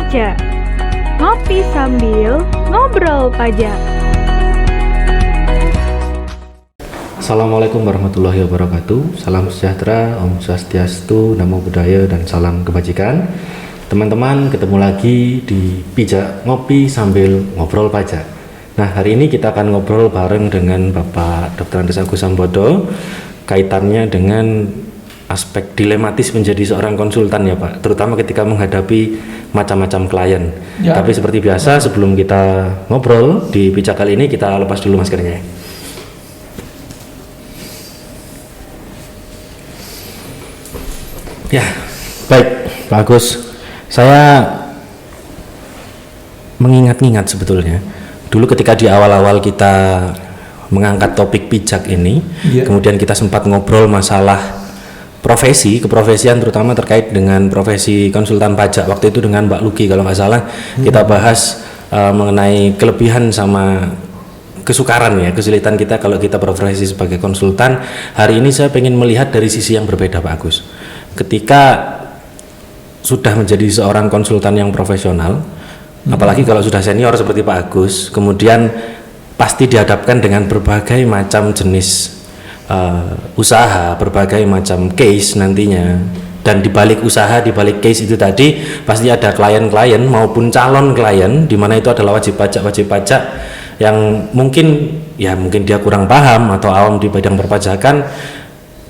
Paja. Ngopi sambil ngobrol pajak. Assalamualaikum warahmatullahi wabarakatuh. Salam sejahtera, Om Swastiastu, Namo Buddhaya, dan salam kebajikan. Teman-teman, ketemu lagi di Pijak Ngopi sambil ngobrol pajak. Nah, hari ini kita akan ngobrol bareng dengan Bapak Dr. Andes Agus Sambodo, kaitannya dengan aspek dilematis menjadi seorang konsultan ya Pak, terutama ketika menghadapi macam-macam klien. Ya. Tapi seperti biasa, sebelum kita ngobrol di Pijak kali ini, kita lepas dulu maskernya. Ya, baik Pak Agus, saya mengingat-ingat sebetulnya dulu ketika di awal-awal kita mengangkat topik pijak ini, kemudian kita sempat ngobrol masalah keprofesian terutama terkait dengan profesi konsultan pajak. Waktu itu dengan Mbak Luki kalau nggak salah, kita bahas mengenai kelebihan sama kesukaran ya, kesulitan kita kalau kita profesi sebagai konsultan. Hari ini saya ingin melihat dari sisi yang berbeda Pak Agus. Ketika sudah menjadi seorang konsultan yang profesional, apalagi kalau sudah senior seperti Pak Agus, kemudian pasti dihadapkan dengan berbagai macam jenis usaha, berbagai macam case nantinya. Dan di balik usaha, di balik case itu tadi pasti ada klien-klien maupun calon klien, di mana itu adalah wajib pajak yang mungkin dia kurang paham atau awam di bidang perpajakan.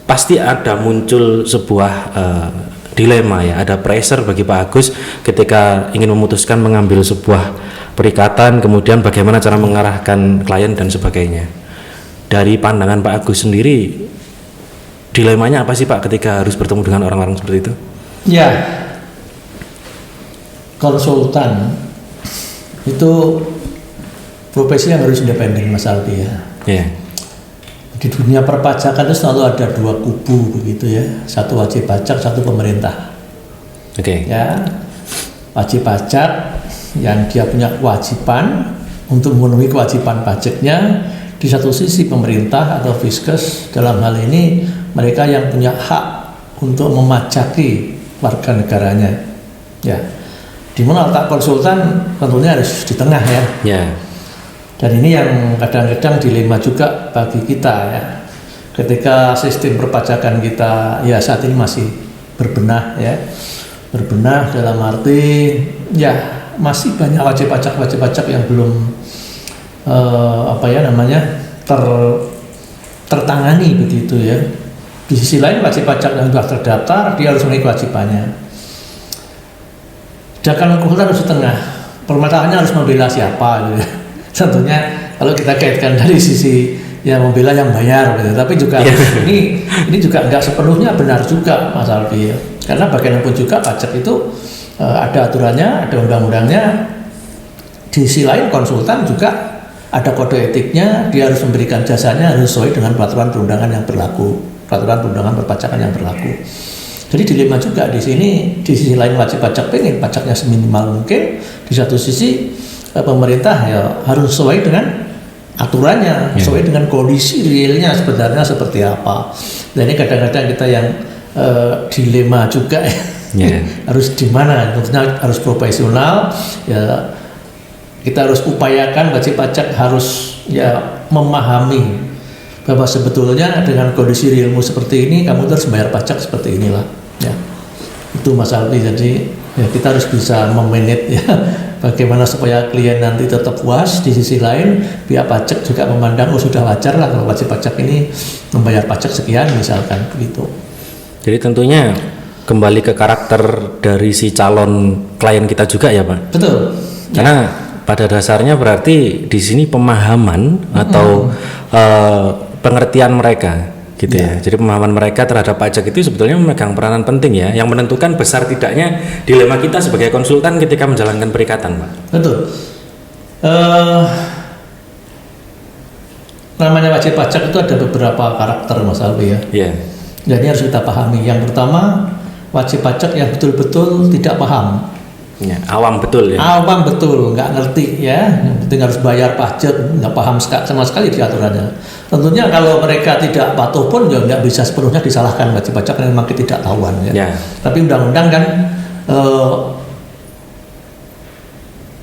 Pasti ada muncul sebuah dilema ya, ada pressure bagi Pak Agus ketika ingin memutuskan mengambil sebuah perikatan, kemudian bagaimana cara mengarahkan klien dan sebagainya. Dari pandangan Pak Agus sendiri, dilemanya apa sih Pak ketika harus bertemu dengan orang-orang seperti itu? Ya, konsultan itu profesi yang harus independen Mas Aldi ya. Yeah. Di dunia perpajakan itu selalu ada dua kubu begitu ya, satu wajib pajak, satu pemerintah. Oke. Ya, wajib pajak yang dia punya kewajiban untuk memenuhi kewajiban pajaknya. Di satu sisi pemerintah atau Fiskes, dalam hal ini mereka yang punya hak untuk memajaki warga negaranya. Ya, di mana letak konsultan tentunya harus di tengah ya. Yeah. Dan ini yang kadang-kadang dilema juga bagi kita ya. Ketika sistem perpajakan kita ya saat ini masih berbenah ya. Berbenah dalam arti ya masih banyak wajib pajak yang belum tertangani begitu ya. Di sisi lain wajib pajak yang sudah terdaftar, dia harus memenuhi kewajibannya. Sedangkan konsultan harus di tengah, permasalahannya harus membela siapa gitu. Tentunya kalau kita kaitkan dari sisi ya membela yang bayar gitu. Tapi juga ini juga nggak sepenuhnya benar juga Mas Alfi ya. Karena bagaimanapun juga pajak itu ada aturannya, ada undang-undangnya. Di sisi lain konsultan juga ada kode etiknya, dia harus memberikan jasanya harus sesuai dengan peraturan perundangan yang berlaku, peraturan perundangan perpajakan yang berlaku. Jadi dilema juga di sini. Di sisi lain wajib pajak pengen pajaknya seminimal mungkin, di satu sisi pemerintah ya harus sesuai dengan aturannya, sesuai dengan kondisi realnya sebenarnya seperti apa. Dan ini kadang-kadang kita yang dilema juga ya. Harus di mana? Tentunya harus profesional ya. Kita harus upayakan wajib pajak harus ya memahami bahwa sebetulnya dengan kondisi realmu seperti ini kamu harus bayar pajak seperti inilah ya. Itu Mas Alfi. Jadi ya kita harus bisa memanage ya bagaimana supaya klien nanti tetap puas. Di sisi lain pihak pajak juga memandang sudah wajar lah kalau wajib pajak ini membayar pajak sekian misalkan begitu. Jadi tentunya kembali ke karakter dari si calon klien kita juga ya Pak. Betul. Karena pada dasarnya berarti di sini pemahaman atau pengertian mereka gitu ya. Jadi pemahaman mereka terhadap pajak itu sebetulnya memegang peranan penting ya, yang menentukan besar tidaknya dilema kita sebagai konsultan ketika menjalankan perikatan, Pak. Betul. Namanya wajib pajak itu ada beberapa karakter Mas Alfi ya. Iya. Jadi harus kita pahami. Yang pertama, wajib pajak yang betul-betul tidak paham. Ya, awam betul ya. Awam betul, nggak ngerti ya. Yang penting harus bayar pajak, nggak paham sama sekali di aturannya. Tentunya kalau mereka tidak patuh pun ya nggak bisa sepenuhnya disalahkan wajib pajak karena memang ketidaktahuan ya. Tapi undang-undang kan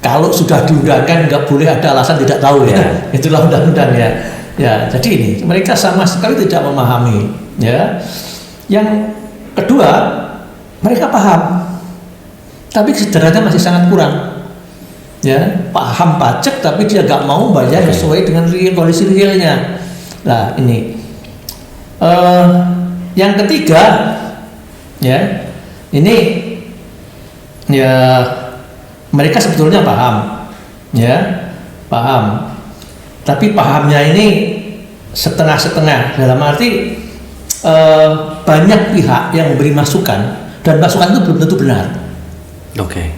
kalau sudah diundangkan nggak boleh ada alasan tidak tahu ya. Itulah undang-undang ya. Ya, jadi ini mereka sama sekali tidak memahami ya. Yang kedua, mereka paham, tapi kesadarannya masih sangat kurang. Ya, paham pajak tapi dia nggak mau bayar sesuai dengan kondisi realnya. Nah, ini yang ketiga, ya, ini ya mereka sebetulnya paham, ya, paham. Tapi pahamnya ini setengah-setengah, dalam arti banyak pihak yang memberi masukan dan masukan itu belum tentu benar.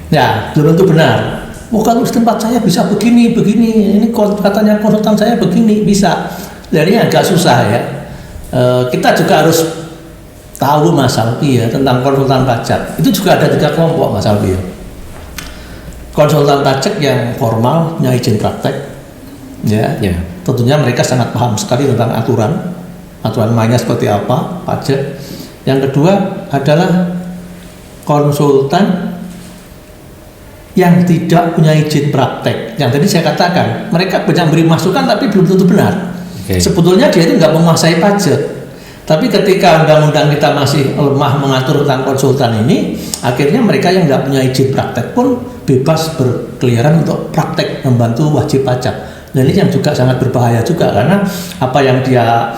Ya, belum tentu benar. Oh, kalau di tempat saya bisa begini, ini katanya konsultan saya begini, bisa. Jadi agak susah ya. Kita juga harus tahu Mas Alfi ya tentang konsultan pajak. Itu juga ada 3 kelompok Mas Alfi ya. Konsultan pajak yang formal, punya izin praktek, ya. Tentunya mereka sangat paham sekali tentang aturan mainnya seperti apa pajak. Yang kedua adalah konsultan yang tidak punya izin praktek. Yang tadi saya katakan, mereka banyak beri masukan tapi belum tentu benar. Sebetulnya dia itu nggak menguasai pajak. Tapi ketika undang-undang kita masih lemah mengatur tentang konsultan ini, akhirnya mereka yang nggak punya izin praktek pun bebas berkeliaran untuk praktek membantu wajib pajak. Dan ini yang juga sangat berbahaya juga, karena apa yang dia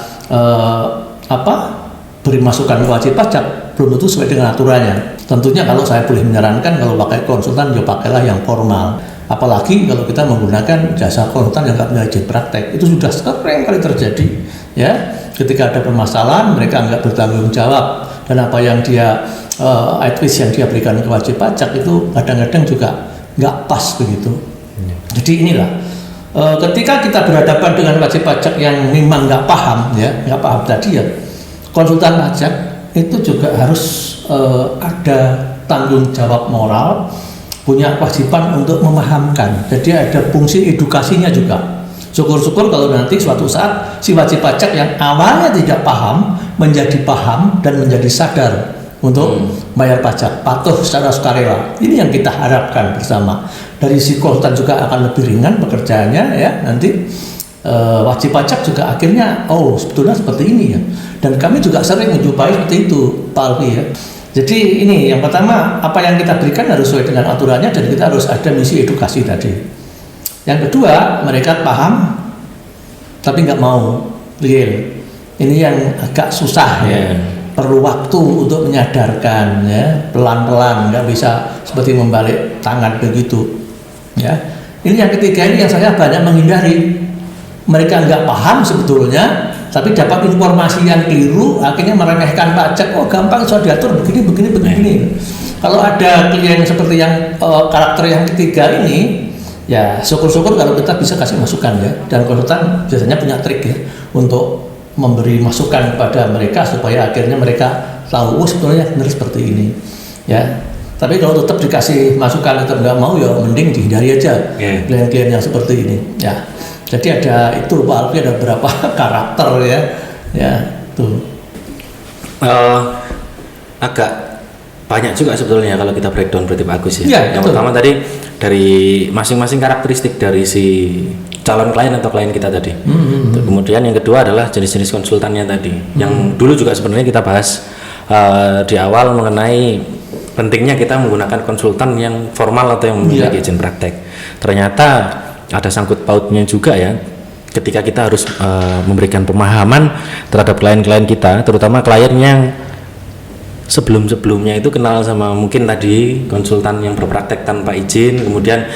beri masukan ke wajib pajak belum tentu sesuai dengan aturannya. Tentunya kalau saya boleh menyarankan, kalau pakai konsultan ya pakailah yang formal. Apalagi kalau kita menggunakan jasa konsultan yang nggak punya izin praktek, itu sudah sering kali terjadi. Ya, ketika ada permasalahan mereka nggak bertanggung jawab, dan apa yang dia advice yang dia berikan ke wajib pajak itu kadang-kadang juga nggak pas begitu. Jadi inilah ketika kita berhadapan dengan wajib pajak yang memang nggak paham tadi ya, konsultan pajak itu juga harus ada tanggung jawab moral, punya kewajiban untuk memahamkan. Jadi ada fungsi edukasinya juga. Syukur-syukur kalau nanti suatu saat si wajib pajak yang awalnya tidak paham menjadi paham dan menjadi sadar untuk bayar pajak, patuh secara sukarela. Ini yang kita harapkan bersama. Dari si konsultan juga akan lebih ringan pekerjaannya ya. Nanti wajib pajak juga akhirnya sebetulnya seperti ini ya. Dan kami juga sering menjumpai seperti itu, Pak Alfi ya. Jadi ini yang pertama, apa yang kita berikan harus sesuai dengan aturannya, dan kita harus ada misi edukasi tadi. Yang kedua, mereka paham tapi nggak mau real. Ini yang agak susah ya. Perlu waktu untuk menyadarkan ya, pelan-pelan, nggak bisa seperti membalik tangan begitu ya. Ini yang ketiga, ini yang saya banyak menghindari. Mereka nggak paham sebetulnya, tapi dapat informasi yang keliru, akhirnya meremehkan pajak. Gampang sudah diatur begini. Kalau ada klien seperti yang karakter yang ketiga ini, ya syukur-syukur kalau kita bisa kasih masukan ya. Dan konsultan biasanya punya trik ya untuk memberi masukan kepada mereka supaya akhirnya mereka tahu sebetulnya benar seperti ini ya. Tapi kalau tetap dikasih masukan tetap nggak mau, ya mending dihindari aja klien-klien yang seperti ini ya. Jadi ada itu Pak Alfi, ada beberapa karakter ya tuh. Agak banyak juga sebetulnya kalau kita breakdown berarti Pak Agus ya. Yang betul. pertama tadi dari masing-masing karakteristik dari si calon klien atau klien kita tadi. Kemudian yang kedua adalah jenis-jenis konsultannya tadi. Yang dulu juga sebenarnya kita bahas di awal mengenai pentingnya kita menggunakan konsultan yang formal atau yang memiliki izin praktek. Ternyata ada sangkut pautnya juga ya, ketika kita harus memberikan pemahaman terhadap klien-klien kita, terutama klien yang sebelum-sebelumnya itu kenal sama mungkin tadi konsultan yang berpraktek tanpa izin, kemudian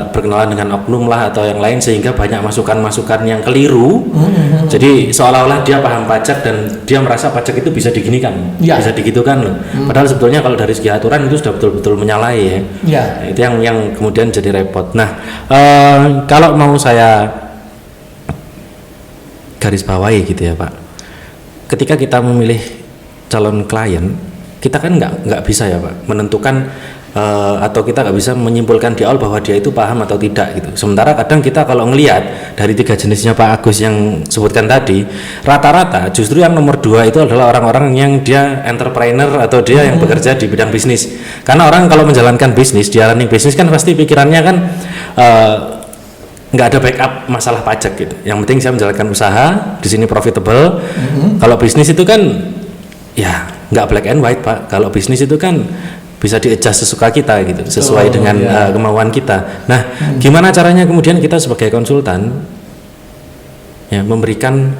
berkenalan dengan oknum lah atau yang lain, sehingga banyak masukan-masukan yang keliru. Jadi seolah-olah dia paham pajak dan dia merasa pajak itu bisa diginikan, bisa digitukan loh. Padahal sebetulnya kalau dari segi aturan itu sudah betul-betul menyalahi ya. Itu yang kemudian jadi repot. Nah, kalau mau saya garis bawahi gitu ya Pak, ketika kita memilih calon klien, kita kan nggak bisa ya Pak menentukan atau kita nggak bisa menyimpulkan di awal bahwa dia itu paham atau tidak gitu. Sementara kadang kita kalau ngelihat dari 3 jenisnya Pak Agus yang sebutkan tadi, rata-rata justru yang nomor 2 itu adalah orang-orang yang dia entrepreneur atau dia yang bekerja di bidang bisnis. Karena orang kalau menjalankan bisnis, dia running bisnis kan pasti pikirannya kan nggak ada backup masalah pajak gitu. Yang penting saya menjalankan usaha di sini profitable. Kalau bisnis itu kan ya nggak black and white Pak. Kalau bisnis itu kan bisa di-adjust sesuka kita gitu, sesuai dengan kemauan kita. Nah, gimana caranya kemudian kita sebagai konsultan ya memberikan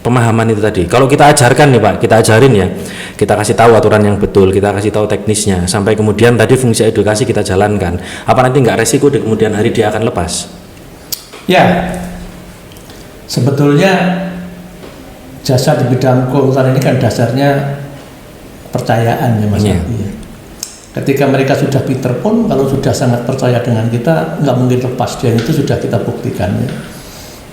pemahaman itu tadi. Kalau kita ajarkan nih Pak, kita ajarin ya, kita kasih tahu aturan yang betul, kita kasih tahu teknisnya, sampai kemudian tadi fungsi edukasi kita jalankan. Apa nanti nggak resiko di kemudian hari dia akan lepas? Ya, sebetulnya jasa di bidang konsultan ini kan dasarnya percayaan ya Mas Abdi ya. Ketika mereka sudah pinter pun, kalau sudah sangat percaya dengan kita, nggak mungkin lepas. Dan itu sudah kita buktikan ya.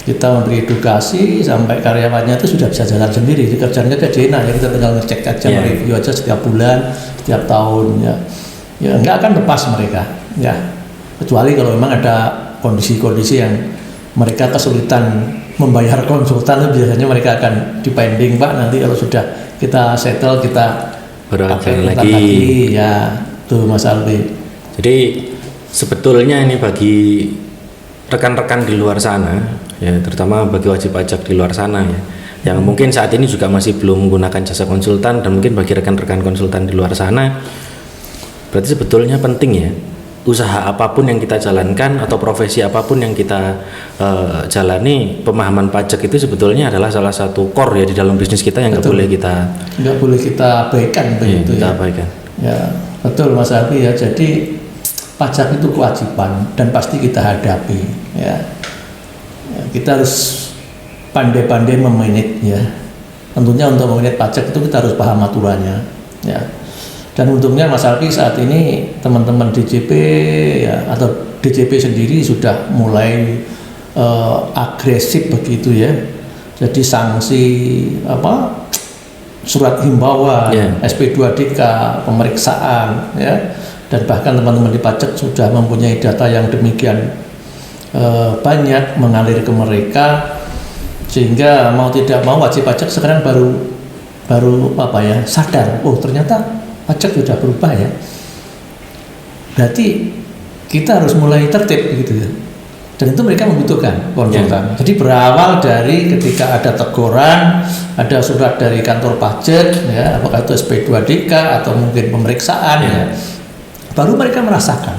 Kita memberi edukasi sampai karyawannya itu sudah bisa jalan sendiri. Kerjanya jadi enak ya, kita tinggal ngecek aja, review aja setiap bulan, setiap tahun ya. Ya nggak akan lepas mereka ya. Kecuali kalau memang ada kondisi-kondisi yang mereka kesulitan membayar konsultan, biasanya mereka akan dipending Pak. Nanti kalau sudah kita settle, kita pakai lagi ya, tuh Mas Albi. Jadi sebetulnya ini bagi rekan-rekan di luar sana ya, terutama bagi wajib pajak di luar sana ya, yang mungkin saat ini juga masih belum menggunakan jasa konsultan, dan mungkin bagi rekan-rekan konsultan di luar sana, berarti sebetulnya penting ya, usaha apapun yang kita jalankan atau profesi apapun yang kita jalani, pemahaman pajak itu sebetulnya adalah salah satu core ya di dalam bisnis kita yang nggak boleh kita abaikan begitu ya. Abaikan. Ya betul Mas Abi ya. Jadi pajak itu kewajiban dan pasti kita hadapi ya. Kita harus pandai-pandai memanage ya. Tentunya untuk memanage pajak itu kita harus paham aturannya ya. Dan untungnya Mas Alki saat ini teman-teman DJP ya, atau DJP sendiri sudah mulai agresif begitu ya. Jadi sanksi surat himbauan, SP2DK, pemeriksaan ya, dan bahkan teman-teman di pajak sudah mempunyai data yang demikian banyak mengalir ke mereka, sehingga mau tidak mau wajib pajak sekarang baru sadar, oh ternyata pajak sudah berubah ya. Berarti kita harus mulai tertib gitu ya. Dan itu mereka membutuhkan konsultan. Jadi berawal dari ketika ada teguran, ada surat dari kantor pajak ya, apakah itu SP2DK atau mungkin pemeriksaan ya. Baru mereka merasakan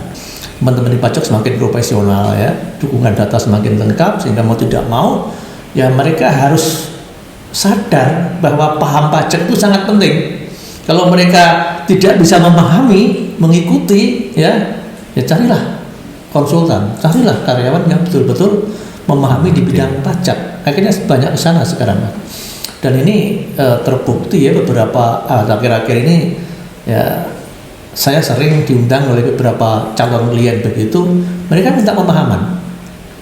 teman-teman di pajak semakin profesional ya, dukungan data semakin lengkap, sehingga mau tidak mau ya mereka harus sadar bahwa paham pajak itu sangat penting. Kalau mereka tidak bisa memahami, mengikuti, ya carilah konsultan, carilah karyawan yang betul-betul memahami di bidang pajak. Akhirnya banyak ke sana sekarang. Dan ini terbukti ya beberapa akhir-akhir ini ya, saya sering diundang oleh beberapa calon klien begitu, mereka minta pemahaman.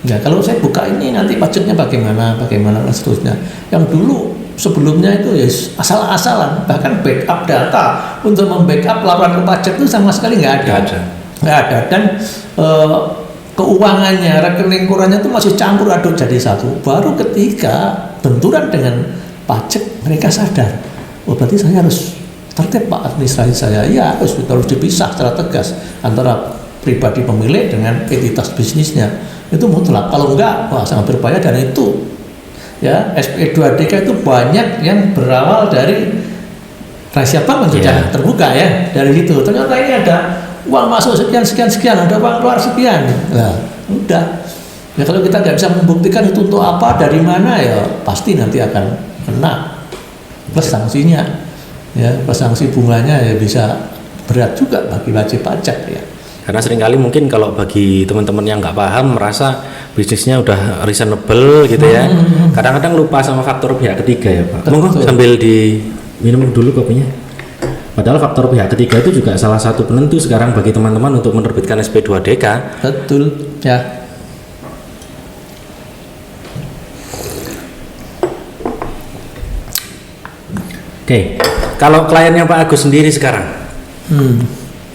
Ya kalau saya buka ini nanti pajaknya bagaimana dan seterusnya. Yang dulu sebelumnya itu ya asal-asalan, bahkan backup data untuk membackup laporan ke pajak itu sama sekali nggak ada. Dan keuangannya, rekening korannya itu masih campur aduk jadi satu. Baru ketika benturan dengan pajak mereka sadar, oh berarti saya harus tertib Pak, administrasi saya ya harus dipisah secara tegas antara pribadi pemilik dengan entitas bisnisnya, itu mutlak. Kalau enggak, wah sangat berbahaya. Dan itu ya SP2DK itu banyak yang berawal dari rahasia bank sudah terbuka ya, dari situ ternyata ini ada uang masuk sekian, ada uang keluar sekian. Nah udah ya, kalau kita nggak bisa membuktikan itu untuk apa, dari mana, ya pasti nanti akan kena plus sanksinya ya, plus sanksi bunganya ya bisa berat juga bagi wajib pajak ya. Karena seringkali mungkin kalau bagi teman-teman yang nggak paham merasa bisnisnya udah reasonable gitu ya, kadang-kadang lupa sama faktor pihak ketiga ya Pak. Monggo sambil diminum dulu kopinya. Padahal faktor pihak ketiga itu juga salah satu penentu sekarang bagi teman-teman untuk menerbitkan SP2DK. Betul ya. Oke, kalau kliennya Pak Agus sendiri sekarang,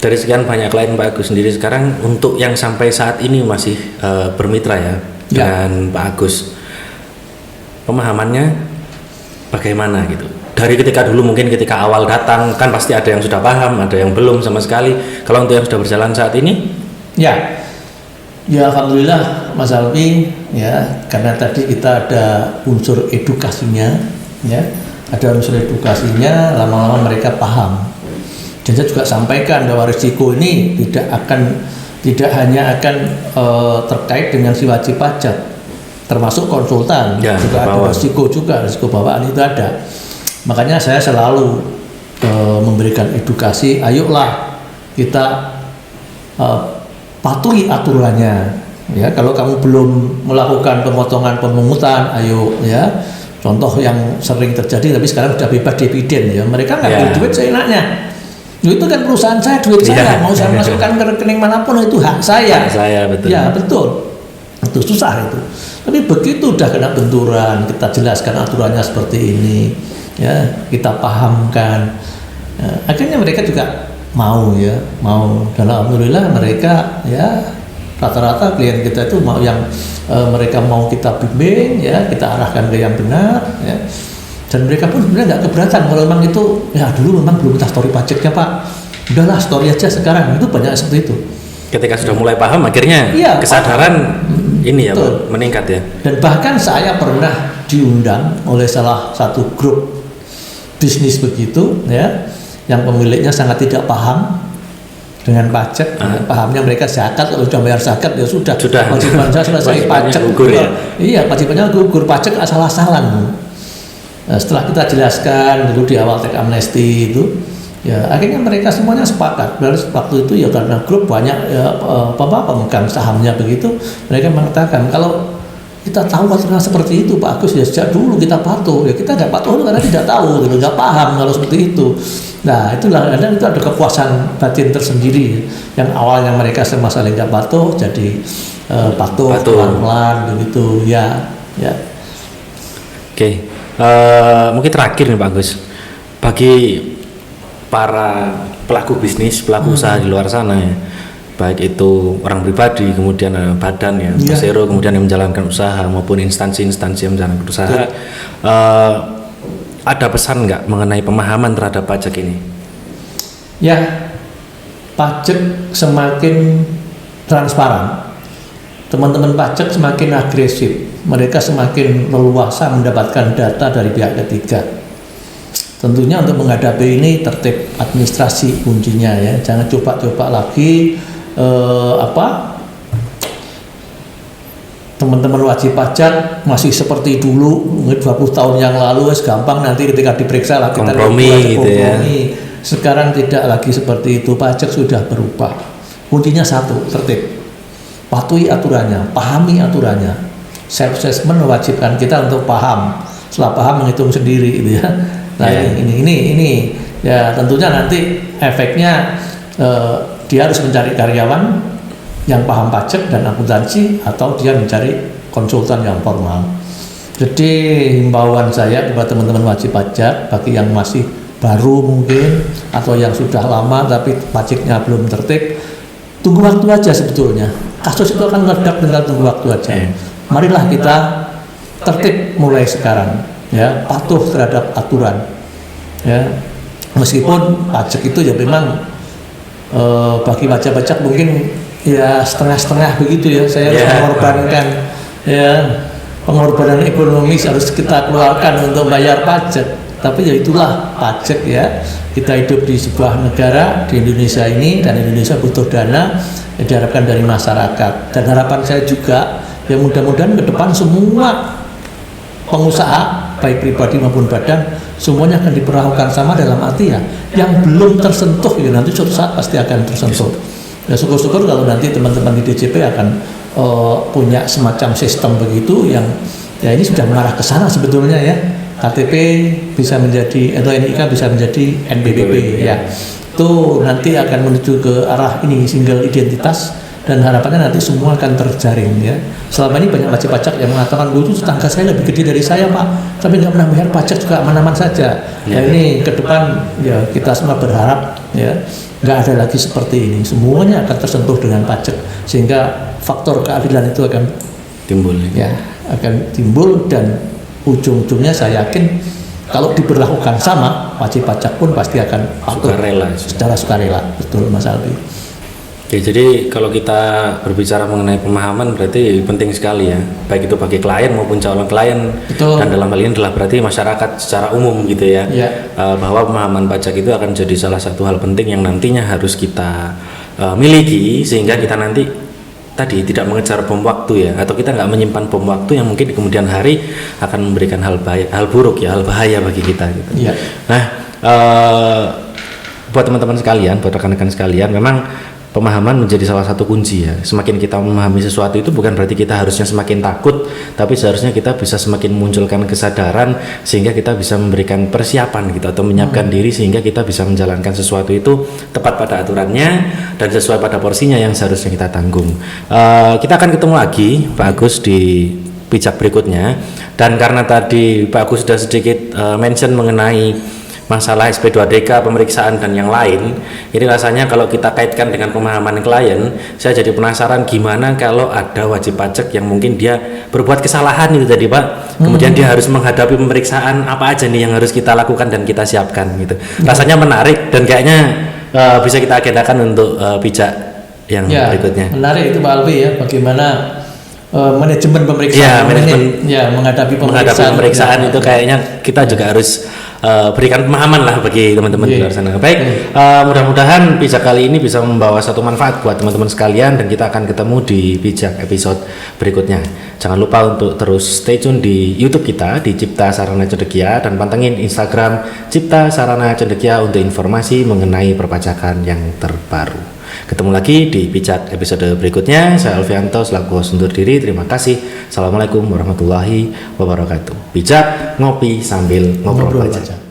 Dari sekian banyak klien Pak Agus sendiri sekarang, untuk yang sampai saat ini masih bermitra ya dengan Pak Agus, pemahamannya bagaimana gitu? Dari ketika dulu mungkin ketika awal datang kan pasti ada yang sudah paham, ada yang belum sama sekali. Kalau untuk yang sudah berjalan saat ini? Ya alhamdulillah Mas Alfi, ya karena tadi kita ada unsur edukasinya, ya ada unsur edukasinya, lama-lama mereka paham. Dan saya juga sampaikan bahwa risiko ini tidak hanya akan terkait dengan si wajib pajak, termasuk konsultan ya, juga ada risiko bawaan itu ada. Makanya saya selalu memberikan edukasi, ayolah kita patuhi aturannya. Ya, kalau kamu belum melakukan pemotongan pemungutan, ayo ya. Contoh yang sering terjadi, tapi sekarang sudah bebas dividen ya. Mereka ngambil duit seenaknya. Itu kan perusahaan saya, duit saya, mau saya masukkan ke rekening manapun itu hak saya. Hak saya, betul. Ya betul. Itu susah itu. Tapi begitu udah kena benturan, kita jelaskan aturannya seperti ini, ya kita pahamkan. Ya, akhirnya mereka juga mau. Dan alhamdulillah mereka ya rata-rata klien kita itu mau yang mereka mau kita bimbing, ya kita arahkan ke yang benar, ya. Dan mereka pun sebenarnya nggak keberatan kalau memang itu ya dulu memang belum kita story pajaknya Pak, udahlah story aja sekarang, itu banyak seperti itu. Ketika sudah mulai paham akhirnya kesadaran ini ya Pak, meningkat ya. Dan bahkan saya pernah diundang oleh salah satu grup bisnis begitu ya, yang pemiliknya sangat tidak paham dengan pajak, ya, pahamnya mereka zakat, kalau sudah bayar zakat ya sudah. Kewajiban saya selesai, pajak gugur ya. Iya, kewajibannya gugur, pajak asal-asalan. Nah, setelah kita jelaskan dulu di awal teks amnesti itu, ya akhirnya mereka semuanya sepakat. Waktu itu ya karena grup banyak ya, pemegang sahamnya begitu, mereka mengatakan kalau kita tahu aturan seperti itu Pak Agus ya sejak dulu kita patuh, ya kita nggak patuh karena tidak tahu, nggak paham kalau seperti itu. Nah itulah, dan itu ada kepuasan batin tersendiri yang awalnya mereka sama sekali nggak patuh jadi patuh pelan-pelan begitu ya. Oke. Mungkin terakhir nih Pak Agus, bagi para pelaku bisnis, pelaku usaha di luar sana ya, baik itu orang pribadi, kemudian badan ya, persero, kemudian yang menjalankan usaha maupun instansi-instansi yang menjalankan usaha, ada pesan nggak mengenai pemahaman terhadap pajak ini? Ya, pajak semakin transparan, teman-teman pajak semakin agresif. Mereka semakin leluasa mendapatkan data dari pihak ketiga. Tentunya untuk menghadapi ini tertib administrasi kuncinya ya. Jangan coba-coba lagi teman-teman wajib pajak masih seperti dulu 20 tahun yang lalu gampang, nanti ketika diperiksa lagi kompromi gitu ya. Sekarang tidak lagi seperti itu, pajak sudah berubah. Kuncinya satu, tertib. Patuhi aturannya, pahami aturannya. Self-assessment mewajibkan kita untuk paham, setelah paham menghitung sendiri gitu ya. Nah ini ya tentunya nanti efeknya dia harus mencari karyawan yang paham pajak dan akuntansi, atau dia mencari konsultan yang formal. Jadi himbauan saya kepada teman-teman wajib pajak, bagi yang masih baru mungkin atau yang sudah lama tapi pajaknya belum tertib, tunggu waktu aja sebetulnya. Kasus itu akan meledak, tinggal tunggu waktu aja. Marilah kita tertib mulai sekarang, ya, patuh terhadap aturan, ya. Meskipun pajak itu ya memang bagi wajib pajak mungkin ya setengah-setengah begitu ya. Saya harus mengorbankan ya, pengorbanan ekonomis harus kita keluarkan untuk bayar pajak. Tapi ya itulah pajak ya. Kita hidup di sebuah negara di Indonesia ini, dan Indonesia butuh dana yang diharapkan dari masyarakat. Dan harapan saya juga ya mudah-mudahan ke depan semua pengusaha baik pribadi maupun badan semuanya akan diperlakukan sama, dalam arti ya yang belum tersentuh ya nanti suatu saat pasti akan tersentuh. Ya syukur-syukur kalau nanti teman-teman di DJP akan punya semacam sistem begitu yang ya ini sudah mengarah ke sana sebetulnya ya. KTP bisa menjadi atau NIK bisa menjadi NPWP ya. Itu nanti akan menuju ke arah ini single identitas dan harapannya nanti semua akan terjaring ya. Selama ini banyak wajib pajak yang mengatakan itu tetangga saya lebih gede dari saya Pak, tapi nggak pernah bayar pajak juga aman-aman saja. Nah ini ke depan ya kita semua berharap ya nggak ada lagi seperti ini, semuanya akan tersentuh dengan pajak sehingga faktor keadilan itu akan timbul ya akan timbul dan ujung-ujungnya saya yakin kalau diberlakukan sama wajib pajak pun pasti akan patuh secara sukarela. Betul Mas Albi. Oke, jadi kalau kita berbicara mengenai pemahaman berarti penting sekali ya, baik itu bagi klien maupun calon klien. Betul. Dan dalam hal ini adalah berarti masyarakat secara umum gitu ya, bahwa pemahaman pajak itu akan jadi salah satu hal penting yang nantinya harus kita miliki sehingga kita nanti tadi tidak mengejar bom waktu ya, atau kita nggak menyimpan bom waktu yang mungkin di kemudian hari akan memberikan hal buruk ya, hal bahaya bagi kita gitu. Nah, buat teman-teman sekalian, buat rekan-rekan sekalian, memang pemahaman menjadi salah satu kunci ya. Semakin kita memahami sesuatu itu bukan berarti kita harusnya semakin takut, tapi seharusnya kita bisa semakin memunculkan kesadaran sehingga kita bisa memberikan persiapan gitu atau menyiapkan diri sehingga kita bisa menjalankan sesuatu itu tepat pada aturannya dan sesuai pada porsinya yang seharusnya kita tanggung. Kita akan ketemu lagi Pak Agus di pijak berikutnya, dan karena tadi Pak Agus sudah sedikit mention mengenai masalah SP2DK, pemeriksaan dan yang lain, ini rasanya kalau kita kaitkan dengan pemahaman klien, saya jadi penasaran gimana kalau ada wajib pajak yang mungkin dia berbuat kesalahan itu tadi Pak, kemudian dia harus menghadapi pemeriksaan apa aja nih yang harus kita lakukan dan kita siapkan gitu. Rasanya menarik dan kayaknya bisa kita agendakan untuk pijak yang berikutnya. Menarik itu Pak Albi ya, bagaimana manajemen pemeriksaan menghadapi pemeriksaan itu kayaknya kita juga harus berikan pemahaman lah bagi teman-teman di luar sana. Baik, mudah-mudahan pijak kali ini bisa membawa satu manfaat buat teman-teman sekalian dan kita akan ketemu di pijak episode berikutnya. Jangan lupa untuk terus stay tune di YouTube kita di Cipta Sarana Cendekia dan pantengin Instagram Cipta Sarana Cendekia untuk informasi mengenai perpajakan yang terbaru. Ketemu lagi di pijak episode berikutnya. Saya Alfianto selaku host undur diri. Terima kasih. Assalamualaikum warahmatullahi wabarakatuh. Pijak ngopi sambil ngobrol pajak.